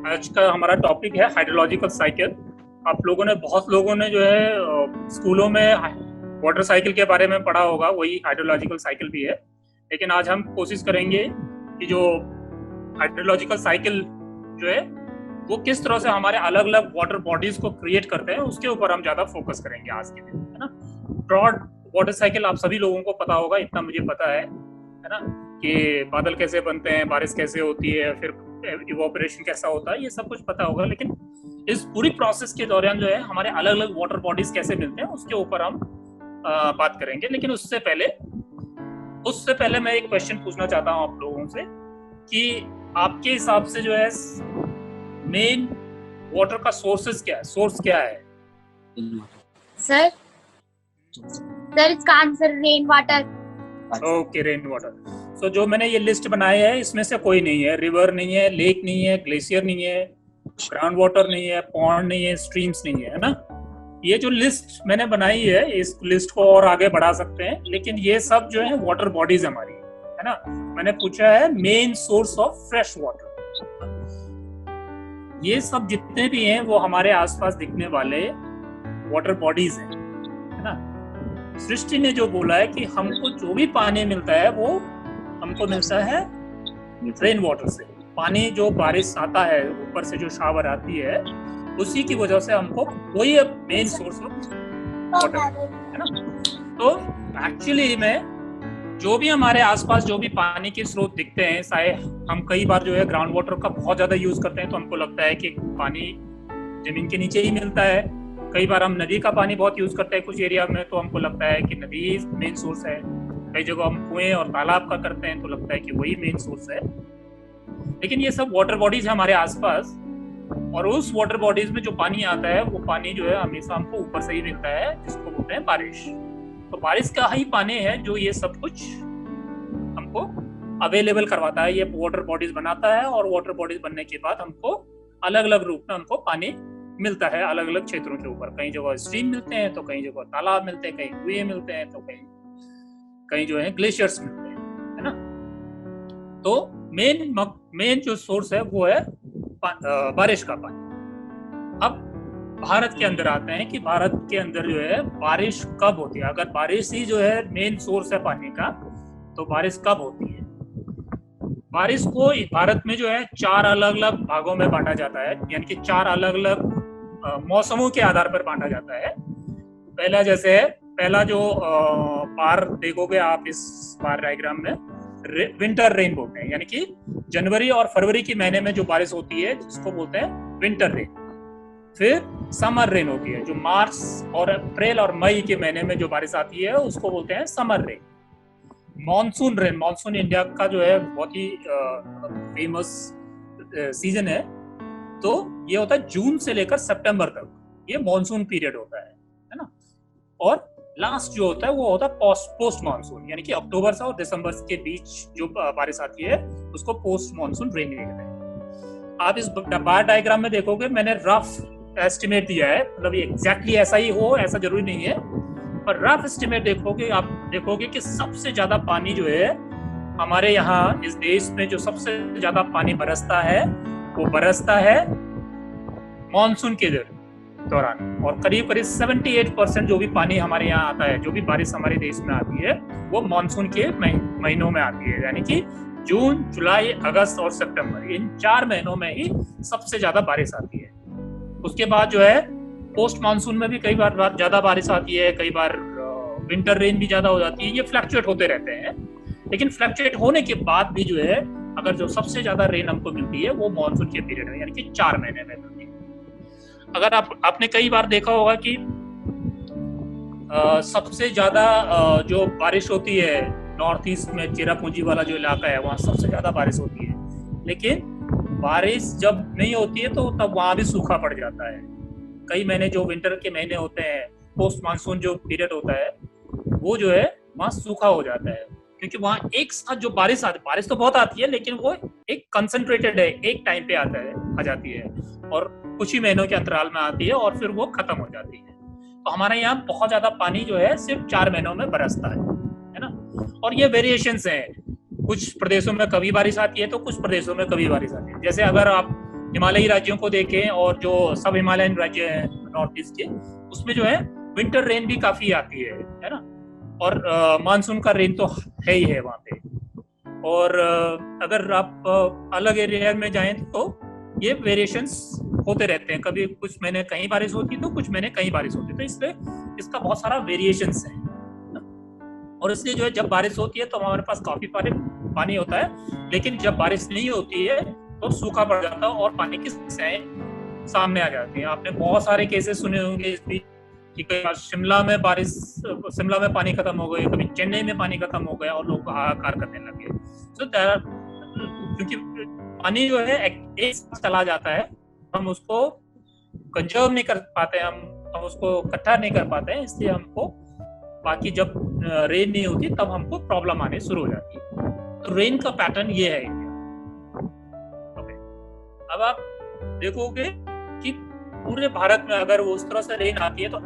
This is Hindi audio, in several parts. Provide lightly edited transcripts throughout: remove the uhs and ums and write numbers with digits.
आज का हमारा टॉपिक है हाइड्रोलॉजिकल साइकिल। बहुत लोगों ने जो है स्कूलों में वाटर साइकिल के बारे में पढ़ा होगा, वही हाइड्रोलॉजिकल साइकिल भी है। लेकिन आज हम कोशिश करेंगे कि जो हाइड्रोलॉजिकल साइकिल जो है वो किस तरह से हमारे अलग अलग वाटर बॉडीज को क्रिएट करते हैं, उसके ऊपर हम ज्यादा फोकस करेंगे आज के दिन, है ना। ब्रॉड वाटर साइकिल आप सभी लोगों को पता होगा, इतना मुझे पता है ना, कि बादल कैसे बनते हैं, बारिश कैसे होती है, फिर इवोपरेशन कैसा होता है, ये सब कुछ पता होगा। लेकिन इस पूरी प्रोसेस के दौरान जो है हमारे अलग अलग वाटर बॉडीज कैसे मिलते हैं, उसके ऊपर हम बात करेंगे। लेकिन उससे पहले मैं एक क्वेश्चन पूछना चाहता हूँ आप लोगों से कि आपके हिसाब से जो है मेन वाटर का सोर्स क्या है? सर इसका answer rain water. Okay, rain water. So जो मैंने ये लिस्ट बनाई है, इसमें से कोई नहीं है, रिवर नहीं है, लेक नहीं है, ग्लेशियर नहीं है, ग्राउंड वाटर नहीं है, पॉन्ड नहीं है, स्ट्रीम्स नहीं है ना। ये जो लिस्ट मैंने बनाई है, इस लिस्ट को और आगे बढ़ा सकते हैं, लेकिन ये सब जो है वाटर बॉडीज हमारी, है ना। मैंने पूछा है main source of fresh water. ये सब जितने भी हैं वो हमारे आसपास दिखने वाले वाटर बॉडीज हैं, है ना। सृष्टि ने जो बोला है कि हमको जो भी पानी मिलता है वो हमको मिलता है रेन वाटर से। पानी जो बारिश आता है, ऊपर से जो शावर आती है, उसी की वजह से हमको वही मेन सोर्स ऑफ वाटर है ना। तो एक्चुअली में जो भी हमारे आसपास जो भी पानी के स्रोत दिखते हैं, चाहे हम कई बार जो है ग्राउंड वाटर का बहुत ज्यादा यूज करते हैं, तो हमको लगता है कि पानी जमीन के नीचे ही मिलता है। कई बार हम नदी का पानी बहुत यूज करते हैं कुछ एरिया में, तो हमको लगता है कि नदी मेन सोर्स है। कई जगह हम कुएं और तालाब का करते हैं, तो लगता है कि वही मेन सोर्स है। लेकिन ये सब वाटर बॉडीज है हमारे आसपास, और उस वाटर बॉडीज में जो पानी आता है, वो पानी जो है हमेशा हमको ऊपर से ही मिलता है, जिसको बोलते हैं बारिश। तो बारिश का ही पानी है जो ये सब कुछ हमको अवेलेबल करवाता है, ये वाटर बॉडीज बनाता है, और वाटर बॉडीज बनने के बाद हमको अलग अलग रूप में हमको पानी मिलता है अलग अलग क्षेत्रों के ऊपर। कई जगह स्ट्रीम मिलते हैं, तो कई जगह तालाब मिलते हैं, कहीं कुएं मिलते हैं, तो कहीं जो है ग्लेशियर्स मिलते हैं, है ना। तो मेन जो सोर्स है वो है बारिश का पानी। अब भारत के अंदर आते हैं कि भारत के अंदर जो है बारिश कब होती है। अगर बारिश ही जो है मेन सोर्स है पानी का, तो बारिश कब होती है? बारिश को भारत में जो है 4 अलग अलग भागों में बांटा जाता है, यानी कि 4 अलग अलग मौसमों के आधार पर बांटा जाता है। पहला जो बार देखोगे आप इस बार डायग्राम में, विंटर रेन बोलते हैं, यानी कि जनवरी और फरवरी के महीने में जो बारिश होती है, जिसको बोलते हैं विंटर रेन। फिर समर रेन होती है, जो मार्च और अप्रैल और मई के महीने में जो बारिश आती है, उसको बोलते हैं summer rain. Monsoon rain, monsoon India का जो है बहुत ही फेमस सीजन है। तो ये होता है जून से लेकर सितंबर तक, ये मॉनसून पीरियड होता है ना। और लास्ट जो होता है वो होता है पोस्ट मॉनसून, यानी कि अक्टूबर से और दिसंबर के बीच जो बारिश आती है, उसको पोस्ट मॉनसून रेन कहते हैं। आप इस बार डायग्राम में देखोगे, मैंने रफ एस्टिमेट दिया है, मतलब ये एग्जैक्टली ऐसा ही हो ऐसा जरूरी नहीं है, पर रफ एस्टिमेट देखोगे, आप देखोगे कि सबसे ज्यादा पानी जो है हमारे यहाँ इस देश में, जो सबसे ज्यादा पानी बरसता है, वो बरसता है मॉनसून के दौरान। और करीब 78% जो भी पानी हमारे यहाँ आता है, जो भी बारिश हमारे देश में आती है, वो मॉनसून के महीनों में आती है, यानी कि जून, जुलाई, अगस्त और सितंबर, इन 4 महीनों में ही सबसे ज्यादा बारिश आती है। उसके बाद जो है पोस्ट मानसून में भी कई बार ज्यादा बारिश आती है, कई बार विंटर रेन भी ज्यादा हो जाती है। ये फ्लक्चुएट होते रहते हैं, लेकिन फ्लक्चुएट होने के बाद भी जो है, अगर जो सबसे ज्यादा रेन हमको मिलती है वो मानसून के पीरियड में, यानी कि 4 महीने में मिलती है। अगर आपने कई बार देखा होगा कि सबसे ज्यादा जो बारिश होती है नॉर्थ ईस्ट में, चेरापूंजी वाला जो इलाका है, वहाँ सबसे ज्यादा बारिश होती है। लेकिन बारिश जब नहीं होती है तो तब वहाँ भी सूखा पड़ जाता है। कई महीने जो विंटर के महीने होते हैं, पोस्ट मानसून जो पीरियड होता है, वो जो है वहाँ सूखा हो जाता है, क्योंकि वहाँ एक साथ जो बारिश आती है, बारिश तो बहुत आती है, लेकिन वो एक कंसंट्रेटेड है, एक टाइम पे आ जाती है, और कुछ ही महीनों के अंतराल में आती है, और फिर वो खत्म हो जाती है। तो हमारे यहाँ बहुत ज्यादा पानी जो है सिर्फ 4 महीनों में बरसता है ना। और ये वेरिएशंस हैं, कुछ प्रदेशों में कभी बारिश आती है तो कुछ प्रदेशों में कभी बारिश आती है। जैसे अगर आप हिमालयी राज्यों को देखें और जो सब हिमालयन राज्य हैं नॉर्थ ईस्ट के, उसमें जो है विंटर रेन भी काफी आती है ना, और मानसून का रेन तो है ही है वहाँ पे। और अगर आप अलग एरिया में जाएं तो ये वेरिएशंस होते रहते हैं, कभी कुछ महीने कहीं बारिश होती है तो कुछ महीने कहीं बारिश होती है, तो इसलिए इसका बहुत सारा वेरिएशंस है। और इसलिए जो है जब बारिश होती है तो हमारे पास काफी पानी होता है, लेकिन जब बारिश नहीं होती है तो सूखा पड़ जाता है और पानी की समस्याएं सामने आ जाती हैं। आपने बहुत सारे केसेस सुने होंगे इस बीच कि कई बार शिमला में पानी खत्म हो गए, कभी चेन्नई में पानी खत्म हो गया और लोग हाहाकार करने लगे। सो क्योंकि पानी जो है एक साथ चला जाता है, हम उसको कंजर्व नहीं कर पाते, हम उसको इकट्ठा नहीं कर पाते हैं, इसलिए हमको बाकी जब रेन नहीं होती तब हमको प्रॉब्लम आने शुरू हो जाती है। तो रेन का पैटर्न ये है इंडिया। अब आप देखोगे कि पूरे भारत में अगर वो उस तरह से रेन आती है तो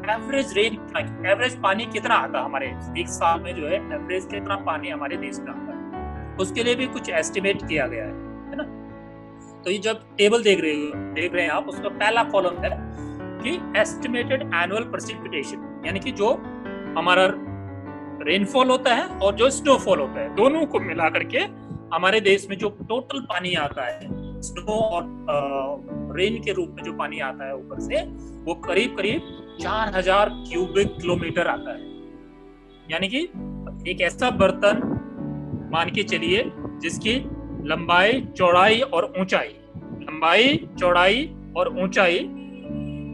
एवरेज पानी कितना आता है हमारे एक साल में, जो है एवरेज कितना पानी हमारे देश में आता है, उसके लिए भी कुछ एस्टिमेट किया गया है ना। तो ये जब टेबल देख रहे हैं आप, उसका पहला कॉलम है कि एस्टिमेटेड एनुअल प्रेसिपिटेशन, यानी कि जो हमारा रेनफॉल होता है और जो स्नोफॉल होता है, दोनों को मिला करके हमारे देश में जो टोटल पानी आता है स्नो और रेन के रूप में जो पानी आता है ऊपर से, वो करीब 4000 क्यूबिक किलोमीटर आता है। यानी कि एक ऐसा बर्तन मान के चलिए जिसकी लंबाई चौड़ाई और ऊंचाई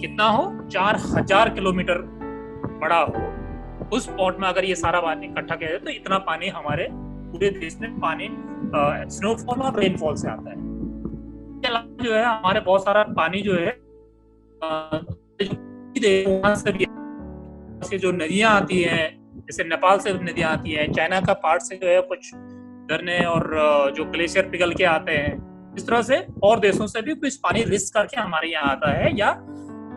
कितना हो, 4000 किलोमीटर बड़ा हो, उस पॉट में अगर ये सारा पानी इकट्ठा किया जाए तो इतना पानी हमारे पूरे देश में पानी स्नोफॉल और रेनफॉल से आता है। जो है हमारे बहुत सारा पानी जो है वहां से भी, जो नदियां आती हैं, जैसे नेपाल से नदियां आती हैं, चाइना का पार्ट से जो है कुछ झरने और जो ग्लेशियर पिघल के आते हैं, इस तरह से और देशों से भी कुछ पानी रिस्क करके हमारे यहाँ आता है या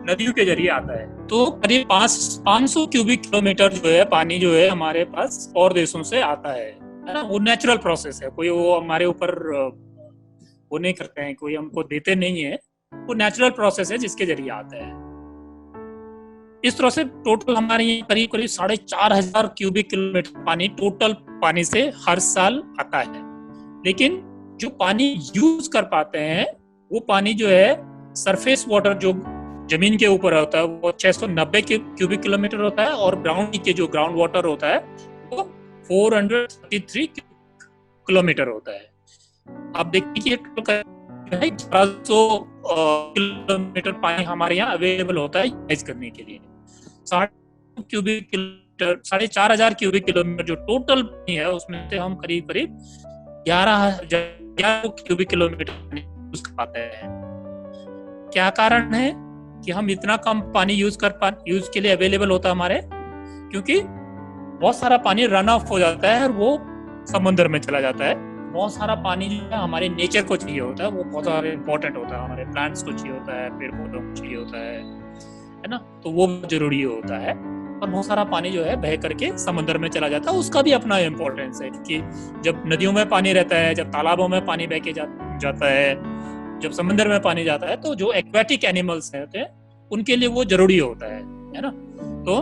नदियों के जरिए आता है। तो करीब 500 क्यूबिक किलोमीटर जो है पानी जो है हमारे पास और देशों से आता है ना। वो नेचुरल प्रोसेस है, कोई वो हमारे ऊपर वो नहीं करते हैं, कोई हमको देते नहीं है, वो नेचुरल प्रोसेस है जिसके जरिए आता है। इस तरह से टोटल हमारे यहाँ करीब 4500 क्यूबिक किलोमीटर पानी टोटल पानी से हर साल आता है। लेकिन जो पानी यूज कर पाते हैं वो पानी जो है सरफेस वाटर जो जमीन के ऊपर होता है वो 690 क्यूबिक किलोमीटर होता है, और ग्राउंड के जो ग्राउंड वाटर होता है वो 433 किलोमीटर होता है। आप देखिए कि 1200 किलोमीटर पानी हमारे यहाँ अवेलेबल होता है यूज करने के लिए। 4500 क्यूबिक किलोमीटर जो टोटल पानी है उसमें से हम करीब 11,000 क्यूबिक किलोमीटर यूज कर पाते हैं। क्या कारण है कि हम इतना कम पानी यूज के लिए अवेलेबल होता है हमारे? क्योंकि बहुत सारा पानी रन ऑफ हो जाता है और वो समुद्र में चला जाता है। बहुत सारा पानी जो है हमारे नेचर को चाहिए होता है, वो बहुत सारा इंपॉर्टेंट होता है, हमारे प्लांट्स को चाहिए होता है, पेड़ पौधों को चाहिए होता है ना, तो वो जरूरी होता है। और बहुत सारा पानी जो है बह करके समुद्र में चला जाता है, उसका भी अपना इम्पोर्टेंस है कि जब नदियों में पानी रहता है, जब तालाबों में पानी बह के जाता है, जब समुद्र में पानी जाता है, तो जो एक्वेटिक एनिमल्स होते हैं उनके लिए वो जरूरी होता है ना। तो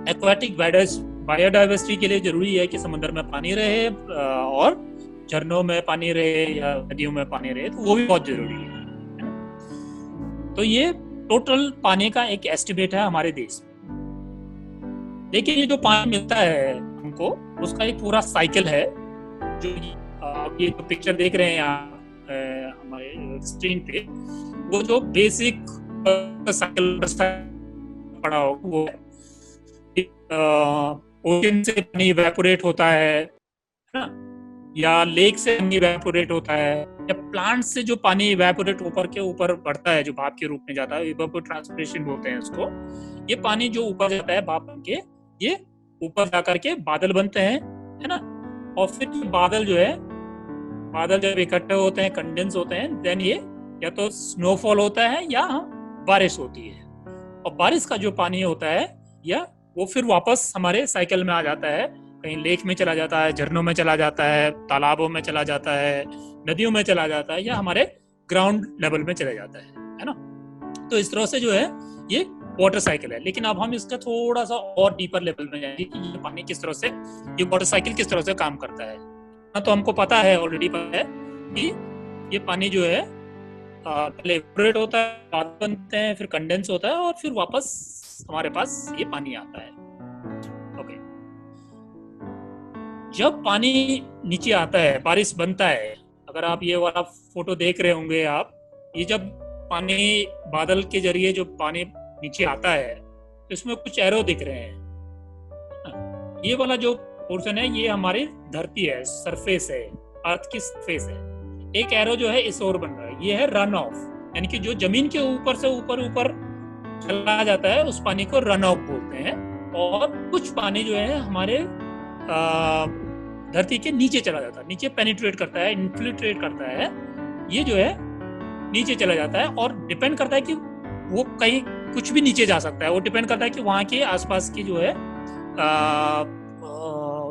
एक्वेटिक बायोडाइवर्सिटी के लिए जरूरी है कि समुद्र में पानी रहे और झरनों में पानी रहे या नदियों में पानी रहे, तो वो भी बहुत जरूरी है। तो ये टोटल पानी का एक एस्टिमेट है हमारे देश में। लेकिन ये जो पानी मिलता है हमको, उसका एक पूरा साइकिल है। जो ये जो पिक्चर देख रहे हैं आप हमारे स्क्रीन पे, वो जो बेसिक साइकिल पड़ा हो, वो ओशन से पानी इवेपोरेट होता है ना, या लेक से पानी इवेपोरेट होता है, या प्लांट से जो पानी इवेपोरेट ऊपर के ऊपर बढ़ता है, जो भाप के रूप में जाता है, इवेपोट्रांसपिरेशन बोलते हैं उसको। ये पानी जो ऊपर जाता है भाप बन के, ये ऊपर जाकर के बादल बनते हैं, है ना। और फिर बादल जब इकट्ठे होते हैं, कंडेंस होते हैं, देन ये या तो स्नोफॉल होता है या बारिश होती है। और बारिश का जो पानी होता है या वो फिर वापस हमारे साइकिल में आ जाता है, कहीं लेक में चला जाता है, झरनों में चला जाता है, तालाबों में चला जाता है, नदियों में चला जाता है, या हमारे ग्राउंड लेवल में चला जाता है ना। तो इस तरह से जो है ये वाटर साइकिल है। लेकिन अब हम इसका थोड़ा सा और डीपर लेवल में जाएंगे कि ये पानी किस तरह से, ये वाटर साइकिल किस तरह से काम करता है। तो हमको पता है, ऑलरेडी पता है कि ये पानी जो है पहले इवेपोरेट होता है, बाद बनते हैं, फिर कंडेंस होता है और फिर वापस हमारे पास ये पानी आता है। ओके, जब पानी नीचे आता है, बारिश बनता है, अगर आप ये वाला फोटो देख रहे होंगे आप, ये जब पानी बादल के जरिए जो पानी नीचे आता है तो इसमें कुछ एरो दिख रहे हैं। ये वाला जो पोर्शन है ये हमारी धरती है, सरफेस है, अर्थ की सरफेस है। एक एरो जो है इस ओर बन रहा है, ये है रन ऑफ, यानी कि जो जमीन के ऊपर से ऊपर ऊपर चला जाता है उस पानी को रन ऑफ बोलते हैं। और कुछ पानी जो है हमारे धरती के नीचे चला जाता है, नीचे पेनिट्रेट करता है, इन्फिल्ट्रेट करता है, ये जो है नीचे चला जाता है। और डिपेंड करता है कि वो कहीं कुछ भी नीचे जा सकता है, वो डिपेंड करता है कि वहाँ के आसपास की जो है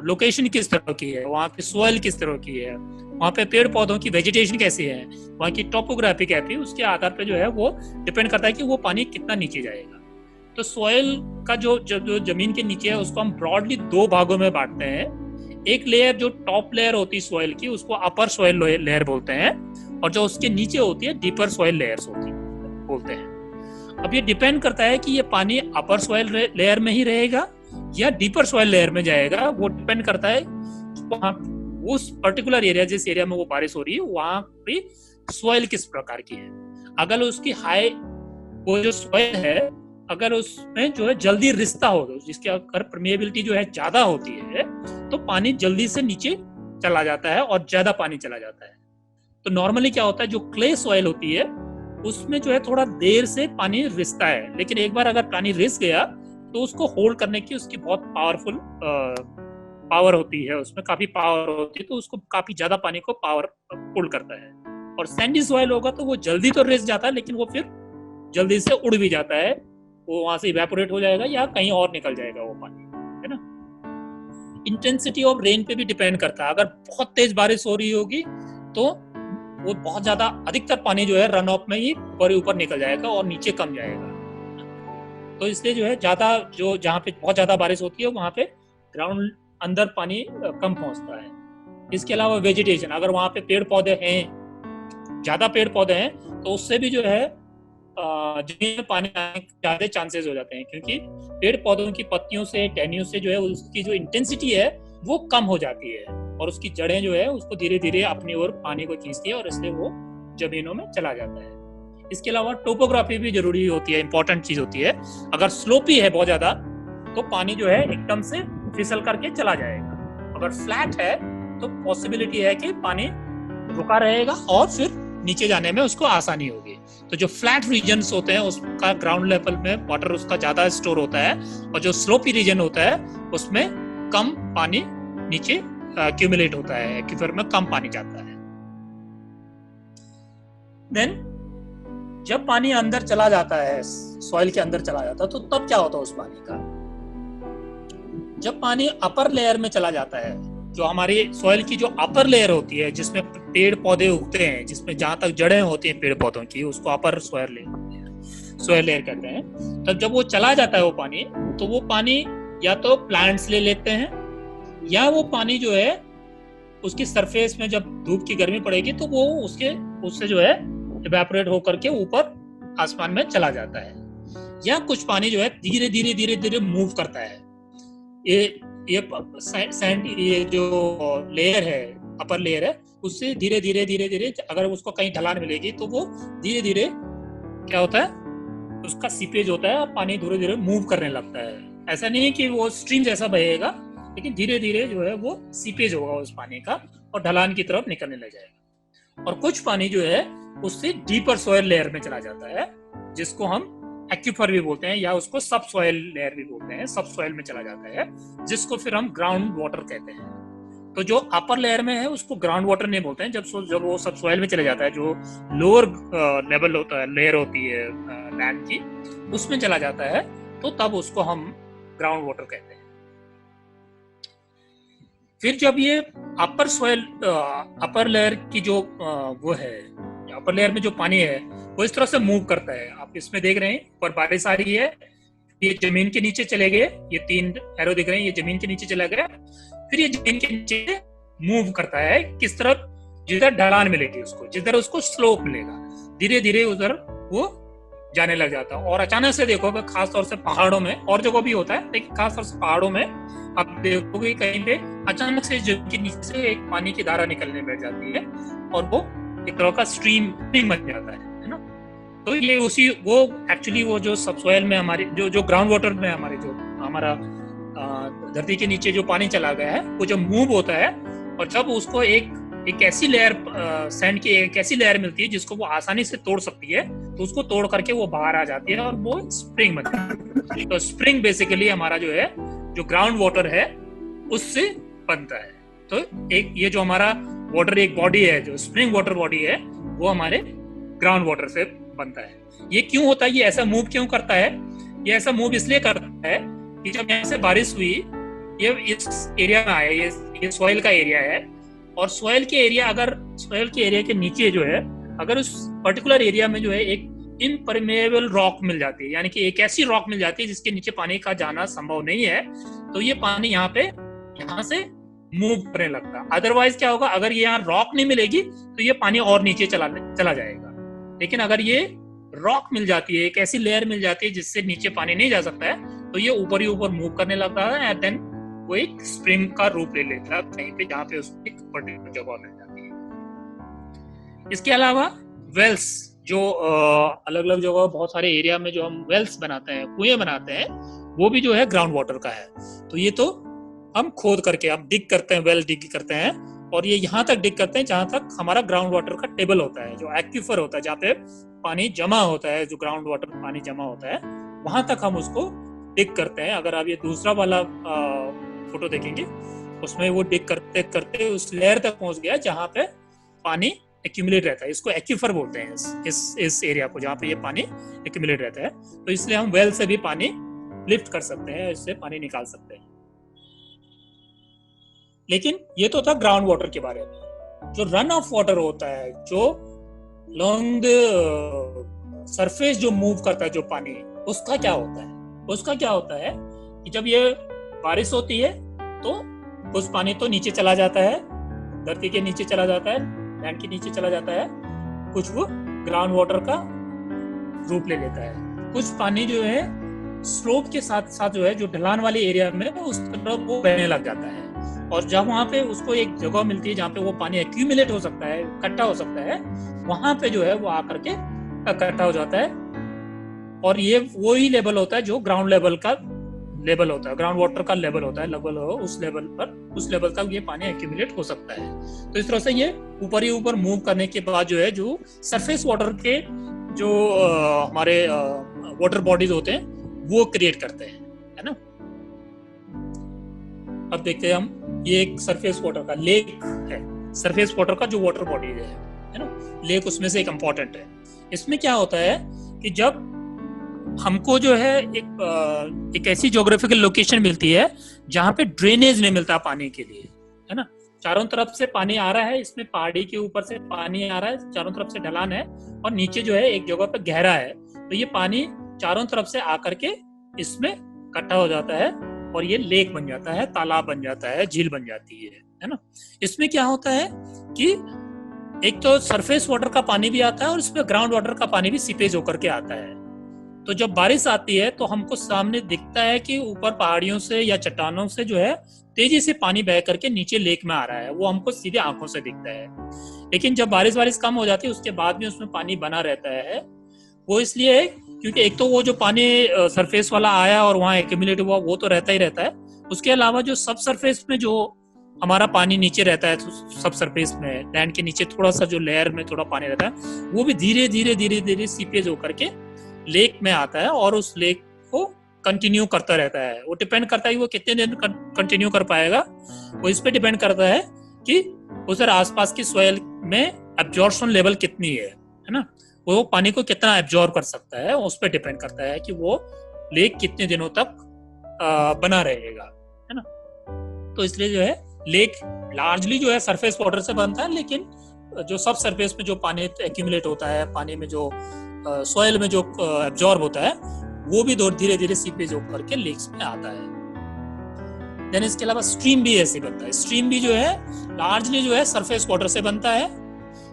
लोकेशन किस तरह की है, वहाँ की सोइल किस तरह की है, वहाँ पे पेड़ पौधों की वेजिटेशन कैसी है, वहाँ की टोपोग्राफी कैसी है, उसके आधार पे जो है वो डिपेंड करता है कि वो पानी कितना नीचे जाएगा। तो सोइल का जो जमीन के नीचे है उसको हम ब्रॉडली दो भागों में बांटते हैं। एक लेयर जो टॉप लेयर होती है सोइल की, उसको अपर सोइल लेयर बोलते हैं, और जो उसके नीचे होती है डीपर सोइल लेयर्स होती है बोलते हैं। अब ये डिपेंड करता है कि ये पानी अपर सोइल लेयर में ही रहेगा या डीपर सोइल लेयर में जाएगा। वो डिपेंड करता है वहाँ उस पर्टिकुलर एरिया, जिस एरिया में वो बारिश हो रही है, वहाँ पे सोइल किस प्रकार की है। अगर उसकी हाई, वो जो सोइल है अगर उसमें जो है जल्दी रिसता हो, जिसकी अगर परमेबिलिटी जो है ज्यादा होती है, तो पानी जल्दी से नीचे चला जाता है और ज्यादा पानी चला जाता है। तो नॉर्मली क्या होता है, जो क्ले सॉइल होती है उसमें जो है थोड़ा देर से पानी रिसता है, लेकिन एक बार अगर पानी रिस गया तो उसको होल्ड करने की उसकी बहुत पावरफुल पावर होती है, उसमें काफी पावर होती है, तो उसको काफी ज्यादा पानी को पावर होल्ड करता है। और सैंडी सॉइल होगा तो वो जल्दी तो रिस जाता है, लेकिन वो फिर जल्दी से उड़ भी जाता है, वो वहां से इवेपोरेट हो जाएगा या कहीं और निकल जाएगा वो पानी, है ना। इंटेंसिटी ऑफ रेन पे भी डिपेंड करता है। अगर बहुत तेज बारिश हो रही होगी तो वो बहुत ज्यादा, अधिकतर पानी जो है रन ऑफ में ही ऊपर निकल जाएगा और नीचे कम जाएगा। तो इसलिए जो है ज्यादा, जो जहाँ पे बहुत ज्यादा बारिश होती है वहां पे ग्राउंड अंदर पानी कम पहुंचता है। इसके अलावा वेजिटेशन, अगर वहां पे पेड़ पौधे हैं, ज्यादा पेड़ पौधे हैं, तो उससे भी जो है जमीन में पानी आने के ज्यादा चांसेस हो जाते हैं, क्योंकि पेड़ पौधों की पत्तियों से, टहनियों से जो है उसकी जो इंटेंसिटी है वो कम हो जाती है और उसकी जड़ें जो है उसको धीरे धीरे अपनी ओर पानी को खींचती है और इसलिए वो जमीनों में चला जाता है। इसके अलावा टोपोग्राफी भी जरूरी होती है, इंपॉर्टेंट चीज होती है। अगर स्लोपी है बहुत ज्यादा तो पानी जो है एकदम से फिसल करके चला जाएगा। अगर फ्लैट है तो पॉसिबिलिटी है कि पानी रुका रहेगा और फिर नीचे जाने में उसको आसानी होगी। तो जो फ्लैट रीजन्स होते हैं उसका ग्राउंड लेवल में वाटर उसका ज्यादा स्टोर होता है, और जो स्लोपी रीजन होता है उसमें कम पानी नीचे एक्यूमुलेट होता है, एक्वीफर में कम पानी जाता है। देन जब पानी अंदर चला जाता है, सॉइल के अंदर चला जाता है, तो तब क्या होता है उस पानी का। जब पानी अपर लेयर में चला जाता है, जो हमारी सॉइल की जो अपर लेयर होती है जिसमें पेड़ पौधे उगते हैं, जिसमें जहां तक जड़ें होती हैं पेड़ पौधों की, उसको अपर सॉइल लेयर कहते हैं। तब जब वो चला जाता है वो पानी, तो वो पानी या तो प्लांट्स ले लेते हैं या वो पानी जो है उसकी सरफेस में जब धूप की गर्मी पड़ेगी तो वो उससे जो है इवेपोरेट होकर के ऊपर आसमान में चला जाता है। या कुछ पानी जो है धीरे धीरे मूव करता है। ये जो लेयर है, अपर लेयर है, उससे धीरे धीरे अगर उसको कहीं ढलान मिलेगी तो वो धीरे धीरे क्या होता है, उसका सीपेज होता है और पानी धीरे धीरे मूव करने लगता है। ऐसा नहीं है कि वो स्ट्रीम जैसा बहेगा, लेकिन धीरे धीरे जो है वो सीपेज होगा उस पानी का और ढलान की तरफ निकलने लग जाएगा। और कुछ पानी जो है उससे डीपर सॉइल लेयर में चला जाता है, जिसको हम एक्वीफर भी बोलते हैं या उसको सब सॉइल लेयर भी बोलते हैं। सब सॉइल में चला जाता है, जिसको फिर हम ग्राउंड वाटर कहते हैं। तो जो अपर लेयर में है उसको ग्राउंड वाटर नहीं बोलते हैं। जब वो सब सॉइल में चले जाता है, जो लोअर लेवल होता है, लेयर होती है लैंड की, उसमें चला जाता है, तो तब उसको हम ग्राउंड वाटर कहते हैं। फिर जब ये अपर लेयर की जो वो है, अपर लेयर में जो पानी है वो इस तरह से मूव करता है। आप इसमें देख रहे हैं ऊपर बारिश आ रही है, ये जमीन के नीचे चले गए, ये 3 एरो दिख रहे हैं, ये जमीन के नीचे चला गया, फिर ये जमीन के नीचे मूव करता है किस तरफ, जिधर ढलान मिलेगी उसको, जिधर उसको स्लोप मिलेगा, धीरे धीरे उधर वो जाने लग जाता है। और अचानक से देखोगे खास तौर से पहाड़ों में, और जगह भी होता है लेकिन खास तौर से पहाड़ों में आप देखोगे कहीं पे अचानक से जमीन के नीचे से एक पानी की धारा निकलने बैठ जाती है और वो एक तरह का स्ट्रीम बन जाता है ना। तो ये उसी वो एक्चुअली वो जो सबसॉइल में हमारे जो ग्राउंड वाटर में हमारे जो हमारा धरती के नीचे जो पानी चला गया है वो जब मूव होता है और जब उसको एक ऐसी लेयर सैंड की एक ऐसी लेयर मिलती है जिसको वो आसानी से तोड़ सकती है, तो उसको तोड़ करके वो बाहर आ जाती है और वो स्प्रिंग बनती है। तो स्प्रिंग बेसिकली हमारा जो है जो ग्राउंड वाटर है उससे बनता है। तो एक ये जो हमारा वाटर एक बॉडी है, जो स्प्रिंग वाटर बॉडी है, वो हमारे ग्राउंड वाटर से बनता है। ये क्यों होता है, ये ऐसा मूव क्यों करता है? ये ऐसा मूव इसलिए करता है कि जब यहाँ से बारिश हुई, ये इस एरिया में आया, ये सॉइल का एरिया है, और सॉइल के एरिया के नीचे जो है अगर उस पर्टिकुलर एरिया में जो है एक इम्परमेबल रॉक मिल जाती है, यानी कि एक ऐसी रॉक मिल जाती है जिसके नीचे पानी का जाना संभव नहीं है, तो ये पानी यहाँ से मूव करने लगता। अदरवाइज क्या होगा, अगर ये यहाँ रॉक नहीं मिलेगी तो ये पानी और नीचे चला जाएगा। लेकिन अगर ये रॉक मिल जाती है, एक ऐसी लेयर मिल जाती है जिससे नीचे पानी नहीं जा सकता है, तो ये ऊपर ही ऊपर मूव करने लगता है एंड देन वो एक स्प्रिंग का रूप ले लेता है कहीं पे जहाँ पे उसको एक पर्टिकुलर जगह मिल जाती है। इसके अलावा वेल्स, जो अलग अलग जगह बहुत सारे एरिया में जो हम वेल्स बनाते हैं, कुएं बनाते हैं, वो भी जो है ग्राउंड वाटर का है। तो ये तो हम खोद करके हम डिग करते हैं, वेल डिग करते हैं, और ये यहाँ तक डिग करते हैं जहां तक हमारा ग्राउंड वाटर का टेबल होता है, जो एक्विफर होता है, जहाँ पे पानी जमा होता है, जो ग्राउंड वाटर पानी जमा होता है, वहां तक हम उसको डिग करते हैं। अगर आप ये दूसरा वाला फोटो देखेंगे उसमें वो डिग करते करते उस लेयर तक पहुंच गया जहाँ पे पानी एक्यूमुलेट रहता है। इसको एक्विफर बोलते हैं इस एरिया को, जहाँ पे ये पानी एक्यूमुलेट रहता है। तो इसलिए हम वेल से भी पानी लिफ्ट कर सकते हैं, इससे पानी निकाल सकते हैं। लेकिन ये तो था ग्राउंड वाटर के बारे में। जो रन ऑफ वाटर होता है, जो लॉन्ग सरफेस जो मूव करता है जो पानी, उसका क्या होता है? उसका क्या होता है कि जब ये बारिश होती है तो कुछ पानी तो नीचे चला जाता है, धरती के नीचे चला जाता है, लैंड के नीचे चला जाता है, कुछ वो ग्राउंड वाटर का रूप ले लेता है। कुछ पानी जो है स्लोप के साथ साथ जो है जो ढलान वाले एरिया में उस तरफ वो बहने लग जाता है, और जब वहां पे उसको एक जगह मिलती है जहाँ पे वो पानी एक्यूमुलेट हो सकता है, इकट्ठा हो सकता है, वहां पे जो है वो आकर के इकट्ठा हो जाता है। और ये वही लेवल होता है जो ग्राउंड लेवल का लेवल होता है, ग्राउंड वाटर का लेवल होता है, लेवल हो उस लेवल तक ये पानी एक्यूमुलेट हो सकता है। तो इस तरह से ये ऊपर ही ऊपर मूव करने के बाद जो है जो सरफेस वाटर के जो हमारे वाटर बॉडीज होते हैं वो क्रिएट करते हैं, है ना। अब देखते हैं हम, ये एक सरफेस वाटर का लेक है, सरफेस वाटर का जो वाटर बॉडी है ना, लेक उसमें से एक इम्पोर्टेंट है। इसमें क्या होता है कि जब हमको जो है एक ऐसी ज्योग्राफिकल लोकेशन मिलती है जहाँ पे ड्रेनेज नहीं मिलता पानी के लिए, है ना। चारों तरफ से पानी आ रहा है, इसमें पहाड़ी के ऊपर से पानी आ रहा है, चारों तरफ से ढलान है, और नीचे जो है एक जगह पे गहरा है, तो ये पानी चारों तरफ से आकर के इसमें इकट्ठा हो जाता है और ये लेक बन जाता है, तालाब बन जाता है, झील बन जाती है ना। इसमें क्या होता है कि एक तो सरफेस वाटर का पानी भी आता है और इसमें ग्राउंड वाटर का पानी भी सीपेज होकर के आता है। तो जब बारिश आती है तो हमको सामने दिखता है कि ऊपर पहाड़ियों से या चट्टानों से जो है तेजी से पानी बह करके नीचे लेक में आ रहा है, वो हमको सीधे आंखों से दिखता है। लेकिन जब बारिश कम हो जाती है उसके बाद भी उसमें पानी बना रहता है। वो इसलिए क्योंकि एक तो वो जो पानी सरफेस वाला आया और वहाँ एक्यूमुलेट हुआ वो तो रहता ही रहता है, उसके अलावा जो सब सरफेस में जो हमारा पानी नीचे रहता है, तो सब सरफेस में लैंड के नीचे थोड़ा सा जो लेयर में थोड़ा पानी रहता है, वो भी धीरे धीरे सीपेज होकर के लेक में आता है और उस लेक को कंटिन्यू करता रहता है। वो डिपेंड करता है वो कितने दिन कंटिन्यू कर पाएगा, वो इस पे डिपेंड करता है कि उधर आसपास की सॉइल में एब्जॉर्प्शन लेवल कितनी है ना, वो पानी को कितना एब्जॉर्ब कर सकता है, उस पर डिपेंड करता है कि वो लेक कितने दिनों तक बना रहेगा, है ना। तो इसलिए जो है लेक लार्जली जो है सरफेस वाटर से बनता है, लेकिन जो सब सरफेस में जो पानी एक्यूमुलेट होता है, पानी में जो सॉइल में जो एब्जॉर्ब होता है, वो भी धीरे धीरे सीपेज होकर के लेक्स में आता है। देन इसके अलावा स्ट्रीम भी ऐसे बनता है। स्ट्रीम भी जो है लार्जली जो है सरफेस वाटर से बनता है,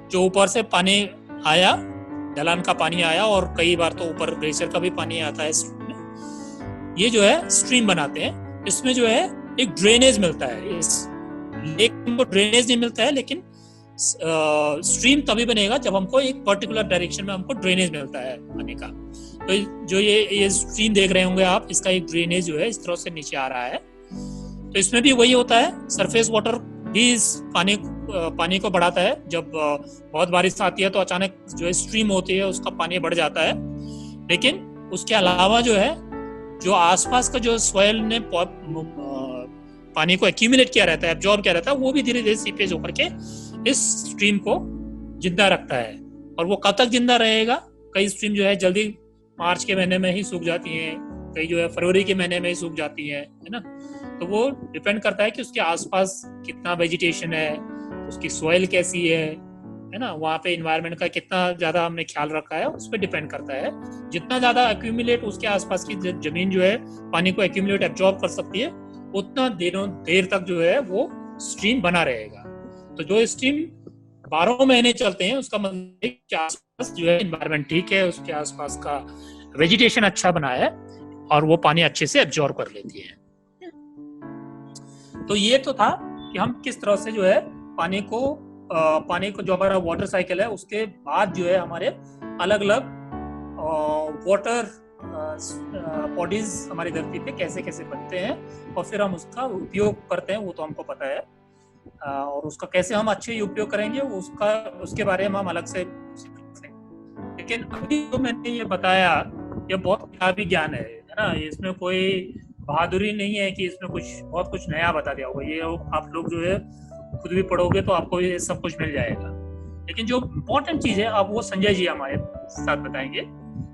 जो ऊपर से पानी आया, ढलान का पानी आया, और कई बार तो ऊपर ग्लेशियर का भी पानी आता है स्ट्रीम में। ये जो है स्ट्रीम बनाते हैं। इसमें जो है एक ड्रेनेज मिलता है। इस लेक को ड्रेनेज नहीं मिलता है, लेकिन स्ट्रीम तभी बनेगा जब हमको एक पर्टिकुलर डायरेक्शन में हमको ड्रेनेज मिलता है पानी का। तो जो ये स्ट्रीम देख रहे होंगे आप, इसका एक ड्रेनेज जो है इस तरह से नीचे आ रहा है। तो इसमें भी वही होता है, सरफेस वाटर भी इस पानी को बढ़ाता है। जब बहुत बारिश आती है तो अचानक जो है स्ट्रीम होती है उसका पानी बढ़ जाता है। लेकिन उसके अलावा जो है, जो आसपास का जो सॉइल ने पानी को एक्यूमुलेट किया रहता है, एब्जॉर्ब किया रहता है, वो भी धीरे धीरे सीपेज होकर के इस स्ट्रीम को जिंदा रखता है। और वो कब तक जिंदा रहेगा? कई स्ट्रीम जो है जल्दी मार्च के महीने में ही सूख जाती हैं, कई जो है फरवरी के महीने में ही सूख जाती हैं, है ना। तो वो डिपेंड करता है कि उसके आसपास कितना वेजिटेशन है, उसकी सॉइल कैसी है ना, वहाँ पे इन्वायरमेंट का कितना ज्यादा हमने ख्याल रखा है, उस पर डिपेंड करता है। जितना ज्यादा एक्यूमुलेट उसके आसपास की जमीन जो है पानी को एक्यूमुलेट एब्जॉर्ब कर सकती है, उतना देर तक जो है वो स्ट्रीम बना रहेगा। तो जो स्ट्रीम 12 महीने चलते हैं, उसका मतलब के आसपास जो है इन्वायरमेंट ठीक है, उसके आसपास का वेजिटेशन अच्छा बना है और वो पानी अच्छे से एब्जॉर्ब कर लेती है। तो ये तो था कि हम किस तरह से जो है पानी को जो हमारा वाटर साइकिल है, उसके बाद जो है हमारे अलग अलग वाटर बॉडीज हमारी धरती पे कैसे कैसे बनते हैं और फिर हम उसका उपयोग करते हैं, वो तो हमको पता है। और उसका कैसे हम अच्छे उपयोग करेंगे उसके बारे में हम अलग से सीखेंगे। लेकिन अभी जो मैंने ये बताया, ये बहुत किताबी ज्ञान है ना, इसमें कोई बहादुरी नहीं है कि इसमें बहुत कुछ नया बता दिया होगा। ये आप लोग जो है खुद भी पढ़ोगे तो आपको ये सब कुछ मिल जाएगा। लेकिन जो इम्पोर्टेंट चीज है, अब वो संजय जी हमारे साथ बताएंगे।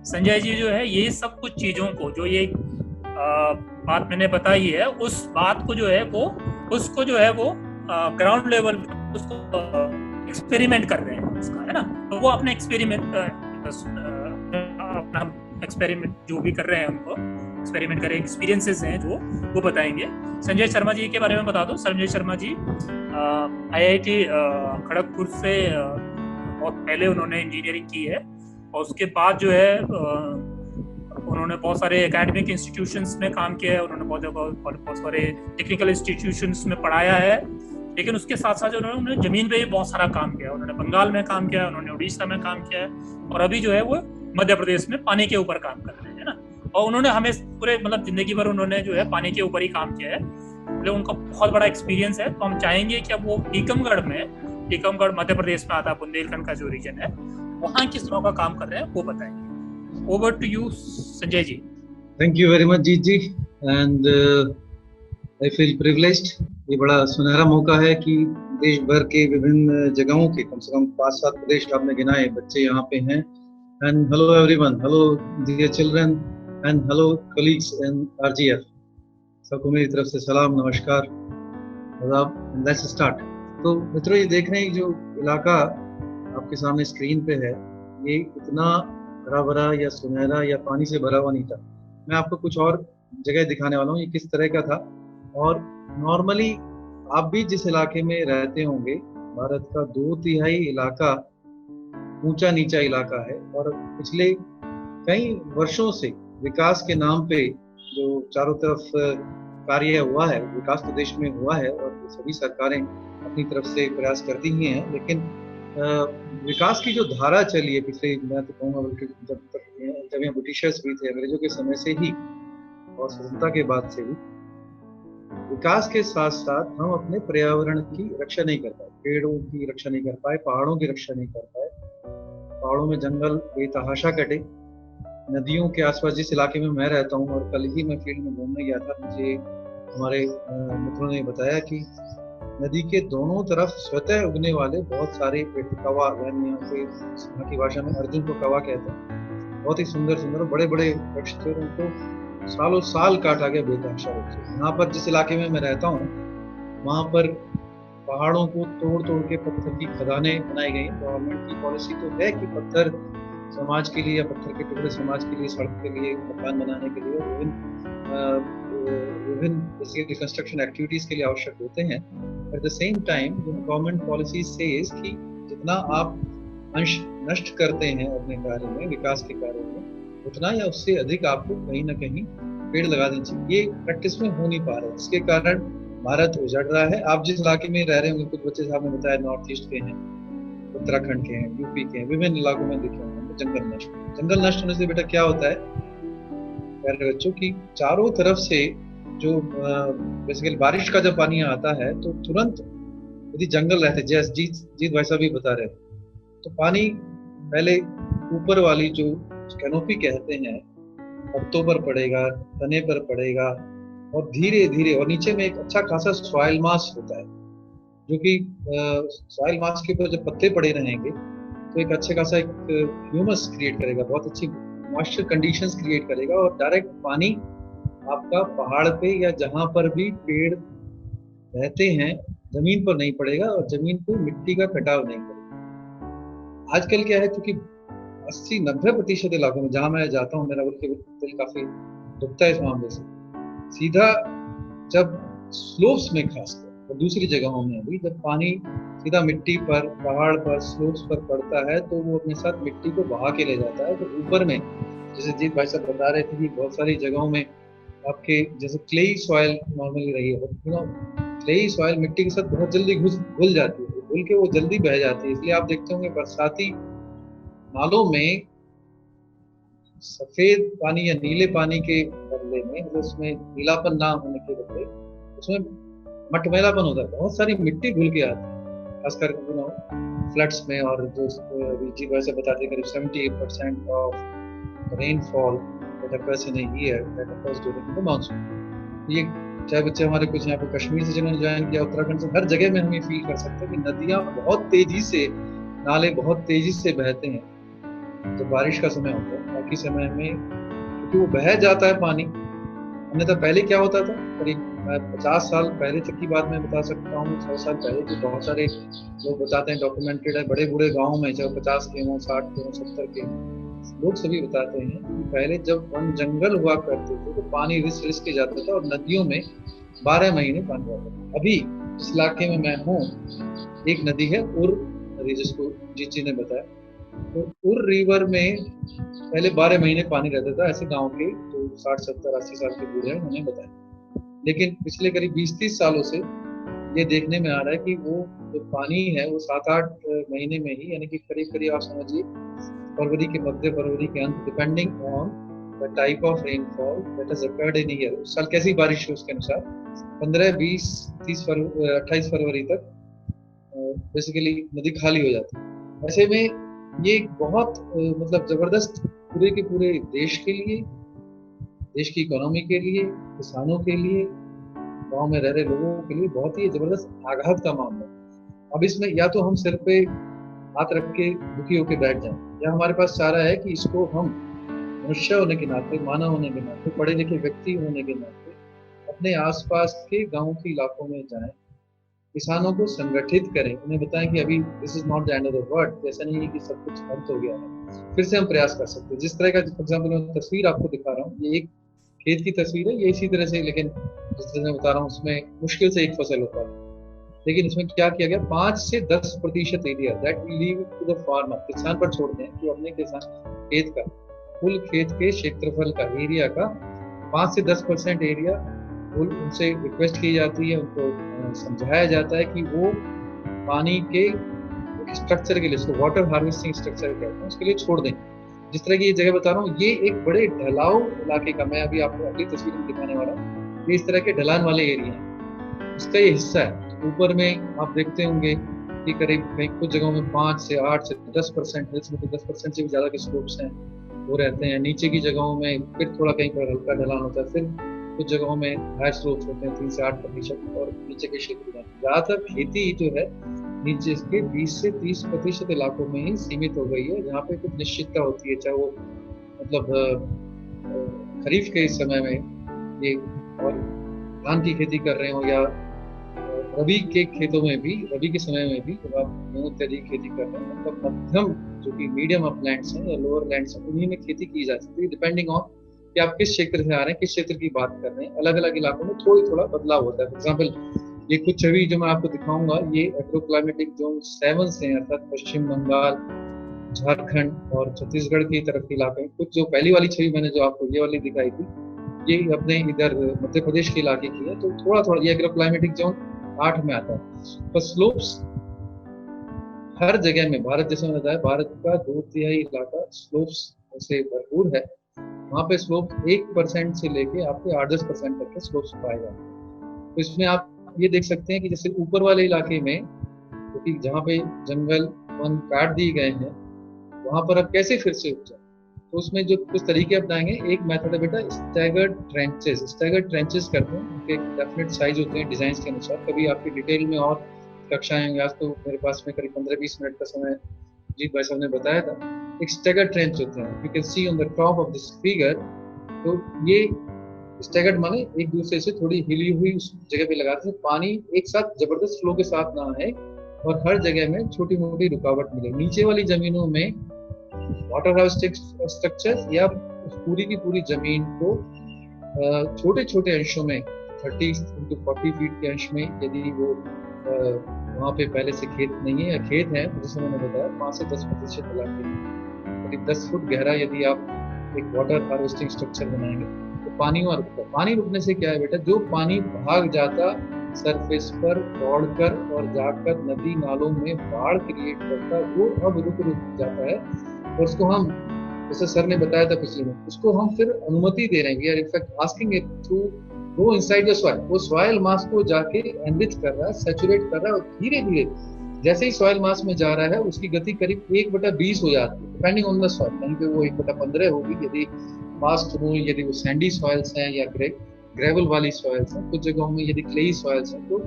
संजय जी जो है ये सब कुछ चीजों को, जो ये बात मैंने बताई है, उस बात को जो है उसको जो है वो ग्राउंड लेवल उसको एक्सपेरिमेंट कर रहे हैं उसका, है ना। तो वो अपने एक्सपेरिमेंट जो भी कर रहे हैं, उनको एक्सपेरिमेंट करें, एक्सपीरियंसेस हैं जो वो बताएंगे। संजय शर्मा जी के बारे में बता दो। संजय शर्मा जी IIT खड़गपुर से बहुत पहले उन्होंने इंजीनियरिंग की है, और उसके बाद जो है उन्होंने बहुत सारे एकेडमिक इंस्टीट्यूशंस में काम किया है, उन्होंने बहुत सारे टेक्निकल इंस्टीट्यूशंस में पढ़ाया है। लेकिन उसके साथ साथ उन्होंने जमीन पे भी बहुत सारा काम किया। उन्होंने बंगाल में काम किया, उन्होंने उड़ीसा में काम किया है, और अभी जो है वो मध्य प्रदेश में पानी के ऊपर काम कर रहे हैं, है ना। और उन्होंने हमें पूरे मतलब जिंदगी भर उन्होंने जो है पानी के ऊपर ही काम किया है, इसलिए उनका बहुत बड़ा एक्सपीरियंस है। तो हम चाहेंगे कि अब वो टीकमगढ़ मध्य प्रदेश में आता है, बुंदेलखंड का जो रीजन है, वहाँ किस तरह का काम कर रहे हैं वो बताएंगे। Over to you Sanjay ji. Thank you very much Jeet ji, and I feel privileged. ये बड़ा सुनहरा मौका है कि देश भर के विभिन्न जगहों के कम से कम 5-7 प्रदेश आपने गिनाए, बच्चे यहाँ पे हैं। And hello everyone, hello dear children and hello colleagues and RGF, सबको मेरी तरफ से सलाम, नमस्कार, आदाब। Let's start. तो मित्रों, ये देख रहे हैं जो इलाका आपके सामने स्क्रीन पे है, ये इतना हरा भरा या सुनहरा या पानी से भरा हुआ नहीं था। मैं आपको कुछ और जगह दिखाने वाला हूँ ये किस तरह का था। और नॉर्मली आप भी जिस इलाके में रहते होंगे, भारत का 2/3 इलाका ऊंचा नीचा इलाका है, और पिछले कई वर्षों से विकास के नाम पे जो चारों तरफ कार्य हुआ है, विकास तो देश में हुआ है और सभी सरकारें अपनी तरफ से प्रयास करती ही हैं। लेकिन विकास की जो धारा चली है पिछले, मैं तो कहूँगा बल्कि जब यहाँ ब्रिटिशर्स भी थे, अंग्रेजों के समय से ही और स्वतंत्रता के बाद से भी, विकास के साथ साथ हम अपने पर्यावरण की रक्षा नहीं कर पाए, पेड़ों की रक्षा नहीं कर पाए, पहाड़ों की रक्षा नहीं कर पाए। पहाड़ों में जंगल बेतहाशा कटे, नदियों के आसपास जिस इलाके में मैं रहता हूँ, और कल ही मैं फील्ड में घूमने गया था, मुझे हमारे मित्रों ने बताया कि नदी के दोनों तरफ स्वतः उगने वाले बहुत सारे कवा, यानी यहाँ की भाषा में अर्जुन को कवा कहते हैं, बहुत ही सुंदर सुंदर बड़े बड़े वृक्ष थे, उनको सालों साल काटा गया बेतहाशा रूप से। यहाँ पर जिस इलाके में मैं रहता हूँ, वहाँ पर पहाड़ों को तोड़ तोड़ के पत्थर की खदानें बनाई गई। गवर्नमेंट की पॉलिसी तो है कि पत्थर समाज के लिए या पत्थर के टुकड़े समाज के लिए, सड़क के लिए, मकान बनाने के लिए, विभिन्न कंस्ट्रक्शन एक्टिविटीज के लिए आवश्यक होते हैं। At the same time government policy says कि जितना आप अंश नष्ट करते हैं अपने कार्य में, विकास के कार्य में, उतना या उससे अधिक आपको कहीं ना कहीं पेड़ लगा देना चाहिए। ये प्रैक्टिस में हो नहीं पा रहा है, जिसके कारण भारत उजड़ रहा है। आप जिस इलाके में रह रहे होंगे, कुछ बच्चे साहब ने बताया नॉर्थ ईस्ट के हैं, उत्तराखंड के हैं, यूपी के हैं, विभिन्न इलाकों में देखे होंगे जंगल नष्ट होने से बेटा क्या होता है प्यारे बच्चों की, चारों तरफ से जो बेसिकली बारिश का जब पानी आता है तो तुरंत यदि जंगल रहते, जैसे जीत भाई साहब भी बता रहे, तो पानी पहले ऊपर वाली जो कैनोपी कहते हैं पत्तों पर पड़ेगा, तने पर पड़ेगा, और धीरे धीरे, और नीचे में एक अच्छा खासा सॉइल मास होता है, जो कि सॉइल मास के ऊपर जब पत्ते पड़े रहेंगे तो एक अच्छे खासा एक ह्यूमस क्रिएट करेगा, बहुत अच्छी मॉइस्चर कंडीशंस क्रिएट करेगा, और डायरेक्ट पानी आपका पहाड़ पे या जहां पर भी पेड़ रहते हैं जमीन पर नहीं पड़ेगा, और जमीन पे मिट्टी का कटाव नहीं करेगा। आजकल क्या है, क्योंकि 80-90% इलाकों में जहां मैं जाता हूँ, मेरा दिल काफी दुखता है इस मामले से, सीधा जब स्लोप्स में खासकर और दूसरी जगहों में भी जब पानी सीधा मिट्टी पर, पहाड़ पर, स्लोप्स पर पड़ता है तो वो अपने साथ मिट्टी को बहा के ले जाता है। तो ऊपर में, जैसे जीत भाई साहब बता रहे थे कि बहुत सारी जगहों में आपके जैसे क्लेई सॉइल नॉर्मली रही है, क्लेई सॉइल मिट्टी के साथ बहुत जल्दी घुल जाती है, घुल के वो जल्दी बह जाती है। इसलिए आप देखते होंगे बरसाती नालों में सफेद पानी या नीले पानी के बदले में, मतलब उसमें नीलापन ना होने के बदले उसमें मटमैलापन होता है, बहुत सारी मिट्टी घुल के आती है, खासकर फ्लड्स में। और जो जी वैसे बताते हैं करीब 78% of rainfall that occurs in a year that occurs during the monsoon. ये चाहे बच्चे हमारे कुछ यहाँ पे कश्मीर से जिन्होंने ज्वाइन किया, उत्तराखंड से, हर जगह में हम ये फील कर सकते हैं कि नदियाँ बहुत तेजी से, नाले बहुत तेजी से बहते हैं जब बारिश का समय होता है। बाकी समय में क्योंकि वो बह जाता है पानी, अन्यथा पहले क्या होता था, करीब 50 साल पहले तक की बात मैं बता सकता हूँ, 100 साल पहले की बहुत सारे लोग बताते हैं, डॉक्यूमेंटेड है, बड़े बूढ़े गाँव में, चाहे 50 के हों, 60 के हों, 70 के लोग सभी बताते हैं कि पहले जब वन जंगल हुआ करते थे तो पानी रिस के जाता था और नदियों में 12 महीने पानी रहता था। अभी इस इलाके में मैं हूँ, एक नदी है उर नदी, जिसको जीत जी ने बताया, तो उर रिवर में पहले 12 महीने पानी रहता था। ऐसे गांव के जो 60, 70, 80 साल के बूढ़े हैं उन्होंने बताया। लेकिन पिछले करीब 20-30 सालों से ये देखने में आ रहा है कि वो जो पानी है वो 7-8 महीने में ही, यानी कि करीब आप समझिए फरवरी के मध्य, फरवरी के अंत, depending on the type of rainfall that has occurred in year, उस साल कैसी बारिश है उसके अनुसार 15, 20, 30 फरवरी, 28 फरवरी तक बेसिकली नदी खाली हो जाती है। ऐसे में ये बहुत मतलब जबरदस्त पूरे के पूरे देश के लिए, देश की इकोनॉमी के लिए, किसानों के लिए, गांव में रह रहे लोगों के लिए बहुत ही जबरदस्त आघात का मामला है। अब इसमें या तो हम सिर पे हाथ रख के दुखी होकर बैठ जाएं, या हमारे पास चारा है कि इसको हम मनुष्य होने के नाते, मानव होने के नाते, पढ़े लिखे व्यक्ति होने के नाते अपने आसपास के गाँव के इलाकों में जाएं, किसानों को संगठित करें, उन्हें बताएं कि अभी this is not the end of the world, ऐसा नहीं है कि सब कुछ अंत हो गया है, फिर से हम प्रयास कर सकते हैं। जिस तरह का फॉर एग्जाम्पल मैं तस्वीर आपको दिखा रहा हूँ, ये एक खेत की तस्वीर है, ये इसी तरह से, लेकिन जिस तरह मैं बता रहा हूँ उसमें मुश्किल से एक फसल होता है, लेकिन इसमें क्या किया गया, 5 से 10% area that we leave to the farmer, किसान पर छोड़ते हैं कि अपने किसान खेत का, कुल खेत के क्षेत्रफल का, एरिया का 5 से 10% एरिया उनसे रिक्वेस्ट की जाती है, उनको समझाया जाता है कि वो पानी के स्ट्रक्चर के लिए, इसको वाटर हार्वेस्टिंग स्ट्रक्चर कहते हैं, उसके लिए छोड़ दें। जिस तरह की ये जगह बता रहा हूँ, ये एक बड़े ढलाव इलाके का, मैं अभी आपको अगली तस्वीर में दिखाने वाला हूँ, ये इस तरह के ढलान वाले एरिया है, इसका ये हिस्सा है। ऊपर में आप देखते होंगे कि करीब कुछ जगहों में 5 से 8 से 10%, हिल्स में तो 10% से भी ज़्यादा के स्लोप्स हैं वो रहते हैं। नीचे की जगहों में फिर थोड़ा कहीं पर हल्का ढलान होता है, फिर कुछ जगहों में हाई स्लोप्स होते हैं 3 से 8%, और नीचे के क्षेत्र में ज़्यादातर खेती जो है नीचे के 20 से 30% इलाकों में ही सीमित हो गई है, जहाँ पे कुछ निश्चितता होती है, चाहे वो मतलब खरीफ के इस समय में ये और धान की खेती कर रहे हो या रबी के खेतों में भी, रबी के समय में भी जब आप गेहूं इत्यादि की खेती कर रहे हैं, तब मध्यम जो कि मीडियम अपलैंड्स हैं या लोअर लैंड्स हैं, उन्हीं में खेती की जा सकती है, डिपेंडिंग ऑन कि आप किस क्षेत्र से आ रहे हैं, किस क्षेत्र की बात कर रहे हैं। अलग अलग इलाकों में थोड़ा बदलाव होता है। फॉर एग्जाम्पल ये कुछ छवि जो मैं आपको दिखाऊंगा, ये एग्रोक्लाइमेटिक जोन 7 से हैं, अर्थात पश्चिम बंगाल, झारखंड और छत्तीसगढ़ की तरफ के इलाके। कुछ जो पहली वाली छवि मैंने जो आपको ये वाली दिखाई थी, ये अपने इधर मध्य प्रदेश के इलाके की है। तो थोड़ा ये एग्रोक्लाइमेटिक जोन 8 में आता है। पर स्लोप्स हर जगह में, भारत जैसे मैंने बताया, भारत का 2/3 इलाका स्लोप्स से भरपूर है। वहाँ पे स्लोप 1% से लेके आपके 8-10% तक के स्लोप्स पाए जाते हैं। तो इसमें आप ये देख सकते हैं कि जैसे ऊपर वाले इलाके में, क्योंकि जहाँ पे जंगल वन काट दिए गए हैं, वहाँ पर अब कैसे फिर से उपजा, तो उसमें जो कुछ तरीके अपनाएंगे। एक मेथड है बेटा स्टैगर्ड ट्रेंचेस। स्टैगर्ड ट्रेंचेस करते हैं, उनके डेफिनेट साइज होते हैं डिजाइन के अनुसार। कभी आपकी डिटेल में और कक्षाएं होंगी। आज तो मेरे पास में करीब 15-20 मिनट का समय जीत भाई साहब ने बताया था। एक स्टैगर्ड ट्रेंच होते हैं, you can see on the top of this figure. तो ये स्टैगर्ड माने एक दूसरे से थोड़ी हिली हुई उस जगह पे लगाते हैं, पानी एक साथ जबरदस्त फ्लो के साथ ना आए और हर जगह में छोटी मोटी रुकावट मिले। नीचे वाली जमीनों में वाटर हार्वेस्टिंग स्ट्रक्चर या पूरी की पूरी जमीन को छोटे छोटे अंशों में 30 to 40 फीट के अंश में, यदि वो वहाँ पे पहले से खेत नहीं है या खेत है तो जैसे मैंने बताया 5 से 10% इलाके में करीब 10 फुट गहरा यदि आप एक वाटर हार्वेस्टिंग स्ट्रक्चर बनाएंगे तो पानी वहाँ रुकता है। पानी रुकने से क्या है बेटा, जो पानी भाग जाता सरफेस पर दौड़कर और जाकर नदी नालों में बाढ़ क्रिएट करता, वो अब रुक जाता है। और उसको हम, जैसे सर ने बताया था पिछले में, उसको हम फिर अनुमति दे रहे हैं। We are in fact asking it to go inside the soil. वो सॉइल मास को जाके एनरिच कर रहा है, सैचुरेट कर रहा है, और धीरे धीरे जैसे ही सॉइल मास में जा रहा है उसकी गति करीब 1/20 हो जाती है, डिपेंडिंग ऑन द सॉइल। कहीं पे वो 1/15 होगी यदि फास्ट हो, यदि वो सैंडी सॉइल्स हैं या ग्रेवल वाली सॉइल्स हैं। कुछ जगहों में यदि क्लेई सॉइल्स हैं तो